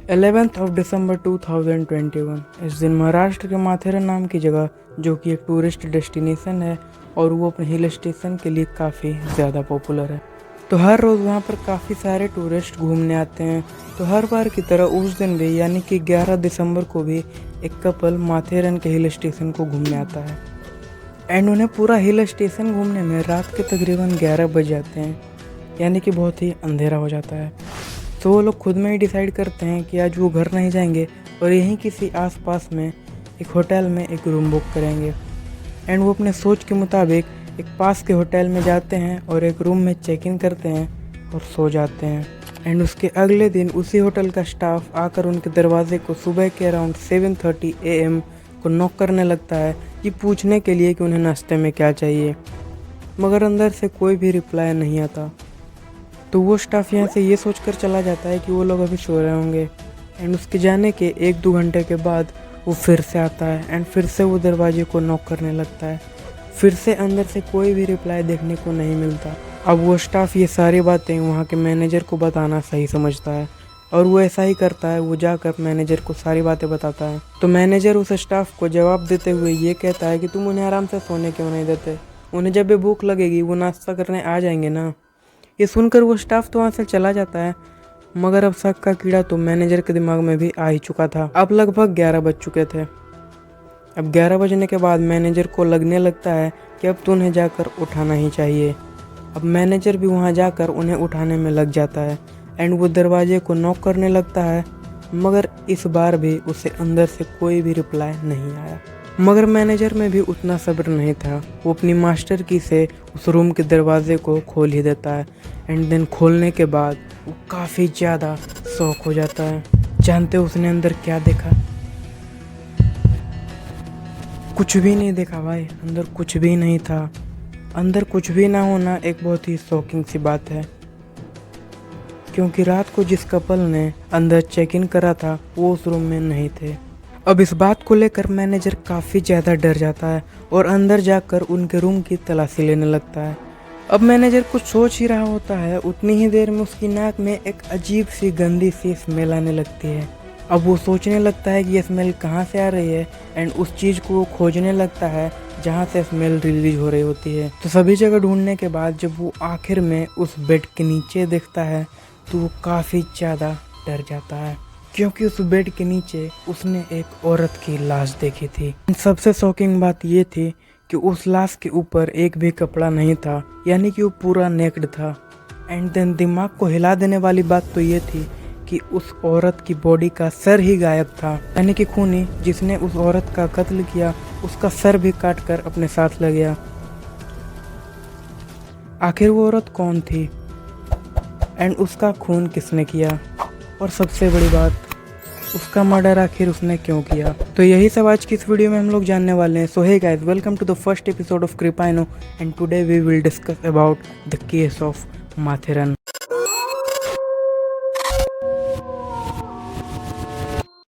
11th of December 2021 इस दिन महाराष्ट्र के माथेरन नाम की जगह, जो कि एक टूरिस्ट डेस्टिनेशन है और वो अपने हिल स्टेशन के लिए काफ़ी ज़्यादा पॉपुलर है। तो हर रोज़ वहाँ पर काफ़ी सारे टूरिस्ट घूमने आते हैं। तो हर बार की तरह उस दिन भी यानी कि 11 दिसंबर को भी एक कपल माथेरन के हिल स्टेशन को घूमने आता है एंड उन्हें पूरा हिल स्टेशन घूमने में रात के तकरीबन 11 बज जाते हैं, यानी कि बहुत ही अंधेरा हो जाता है। तो वो लोग खुद में ही डिसाइड करते हैं कि आज वो घर नहीं जाएंगे और यहीं किसी आसपास में एक होटल में एक रूम बुक करेंगे एंड वो अपने सोच के मुताबिक एक पास के होटल में जाते हैं और एक रूम में चेक इन करते हैं और सो जाते हैं। एंड उसके अगले दिन उसी होटल का स्टाफ आकर उनके दरवाजे को सुबह के अराउंड 7:30 AM को नॉक करने लगता है, ये पूछने के लिए कि उन्हें नाश्ते में क्या चाहिए, मगर अंदर से कोई भी रिप्लाई नहीं आता। तो वो स्टाफ यहाँ से ये सोचकर चला जाता है कि वो लोग अभी सो रहे होंगे एंड उसके जाने के 1-2 घंटे के बाद वो फिर से आता है एंड फिर से वो दरवाजे को नॉक करने लगता है। फिर से अंदर से कोई भी रिप्लाई देखने को नहीं मिलता। अब वो स्टाफ ये सारी बातें वहाँ के मैनेजर को बताना सही समझता है और वो ऐसा ही करता है। वो जाकर मैनेजर को सारी बातें बताता है। तो मैनेजर उस स्टाफ को जवाब देते हुए ये कहता है कि तुम उन्हें आराम से सोने क्यों नहीं देते, उन्हें जब भी भूख लगेगी वो नाश्ता करने आ जाएंगे ना। ये सुनकर वो स्टाफ तो वहाँ से चला जाता है, मगर अब शक का कीड़ा तो मैनेजर के दिमाग में भी आ ही चुका था। अब लगभग 11 बज चुके थे। अब 11 बजने के बाद मैनेजर को लगने लगता है कि अब तो उन्हें जाकर उठाना ही चाहिए। अब मैनेजर भी वहाँ जाकर उन्हें उठाने में लग जाता है एंड वो दरवाजे को नॉक करने लगता है, मगर इस बार भी उसे अंदर से कोई भी रिप्लाई नहीं आया। मगर मैनेजर में भी उतना सब्र नहीं था। वो अपनी मास्टर की से उस रूम के दरवाजे को खोल ही देता है एंड देन खोलने के बाद वो काफ़ी ज़्यादा शॉक हो जाता है। जानते हो उसने अंदर क्या देखा? कुछ भी नहीं देखा भाई, अंदर कुछ भी नहीं था। अंदर कुछ भी ना होना एक बहुत ही शॉकिंग सी बात है, क्योंकि रात को जिस कपल ने अंदर चेक इन करा था वो उस रूम में नहीं थे। अब इस बात को लेकर मैनेजर काफ़ी ज़्यादा डर जाता है और अंदर जाकर उनके रूम की तलाशी लेने लगता है। अब मैनेजर कुछ सोच ही रहा होता है, उतनी ही देर में उसकी नाक में एक अजीब सी गंदी सी स्मेल आने लगती है। अब वो सोचने लगता है कि ये स्मेल कहाँ से आ रही है एंड उस चीज़ को वो खोजने लगता है जहाँ से स्मेल रिलीज हो रही होती है। तो सभी जगह ढूंढने के बाद जब वो आखिर में उस बेड के नीचे देखता है तो वो काफ़ी ज़्यादा डर जाता है, क्योंकि उस बेड के नीचे उसने एक औरत की लाश देखी थी। सबसे शॉकिंग बात ये थी कि उस लाश के ऊपर एक भी कपड़ा नहीं था, यानी कि वो पूरा नेक्ड था। एंड देन दिमाग को हिला देने वाली बात तो ये थी कि उस औरत की बॉडी का सर ही गायब था, यानी कि खूनी जिसने उस औरत का कत्ल किया उसका सर भी काट कर अपने साथ ले गया। आखिर वो औरत कौन थी एंड उसका खून किसने किया, और सबसे बड़ी बात उसका मर्डर आखिर उसने क्यों किया? तो यही सब आज की इस वीडियो में हम लोग जानने वाले हैं। So hey guys, welcome to the first episode of क्रिपाइनो and today we will discuss about the case of Matheran.